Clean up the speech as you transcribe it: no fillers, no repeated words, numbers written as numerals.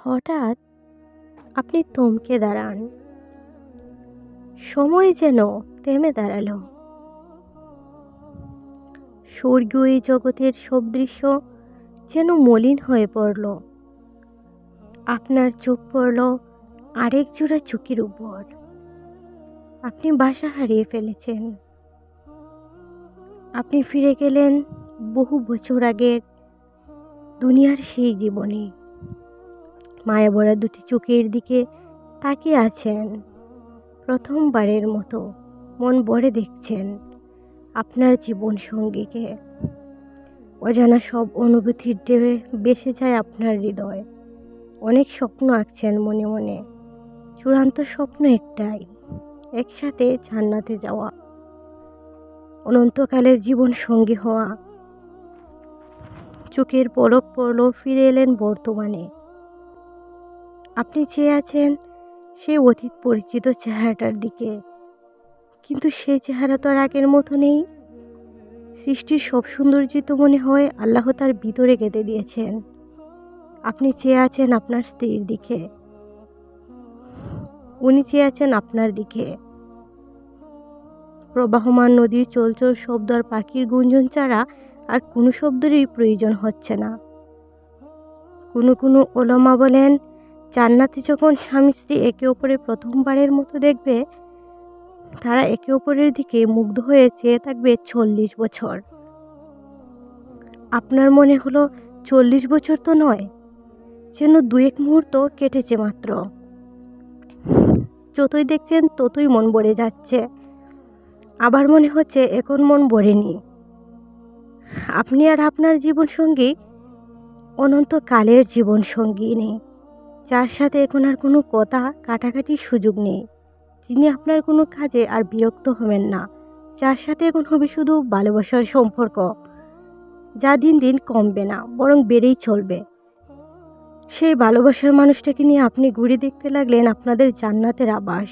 হঠাৎ আপনি থমকে দাঁড়ান। সময় যেন থেমে দাঁড়ালো। স্বর্গীয় এই জগতের সব দৃশ্য যেন মলিন হয়ে পড়ল। আপনার চোখ পড়ল আরেক জোড়া চোখের উপর। আপনি বাসা হারিয়ে ফেলেছেন। আপনি ফিরে গেলেন বহু বছর আগের দুনিয়ার সেই জীবনে। মায়া ভরা দুটি চোখের দিকে তাকিয়ে আছেন। প্রথমবারের মতো মন ভরে দেখছেন আপনার জীবন সঙ্গীকে। অজানা সব অনুভূতির ঢেউয়ে ভেসে যায় আপনার হৃদয়। অনেক স্বপ্ন আঁকছেন মনে মনে। চূড়ান্ত স্বপ্ন একটাই, একসাথে জান্নাতে যাওয়া, অনন্তকালের জীবন সঙ্গী হওয়া। চোখের পলক পড়ল, ফিরে এলেন বর্তমানে। আপনি চেয়ে আছেন সেই অতীত পরিচিত চেহারাটার দিকে, কিন্তু সেই চেহারা তো আর আগের মতো নেই। সৃষ্টির সব সৌন্দর্য তো মনে হয় আল্লাহ তার ভিতরে গেঁথে দিয়েছেন। আপনি চেয়ে আছেন আপনার স্ত্রীর দিকে, উনি চেয়ে আছেন আপনার দিকে। প্রবাহমান নদীর চলচল শব্দ আর পাখির গুঞ্জন ছাড়া আর কোনো শব্দেরই প্রয়োজন হচ্ছে না। কোনো ওলামা বলেন, জান্নাতে যখন স্বামী স্ত্রী একে অপরের প্রথমবারের মতো দেখবে, তারা একে অপরের দিকে মুগ্ধ হয়ে চেয়ে থাকবে 40 বছর। আপনার মনে হলো 40 বছর তো নয়, যেন 2-1 মুহূর্ত কেটেছে মাত্র। যতই দেখছেন ততই মন ভরে যাচ্ছে। আবার মনে হচ্ছে এখন মন ভরেনি। আপনি আর আপনার জীবনসঙ্গী অনন্তকালের জীবনসঙ্গী নেই, যার সাথে এখন আর কোনো কথা কাটাকাটির সুযোগ নেই, যিনি আপনার কোনো কাজে আর বিরক্ত হবেন না, যার সাথে এখন হবে শুধু ভালোবাসার সম্পর্ক, যা দিন দিন কমবে না বরং বেড়েই চলবে। সেই ভালোবাসার মানুষটাকে নিয়ে আপনি ঘুরে দেখতে লাগলেন আপনাদের জান্নাতের আবাস।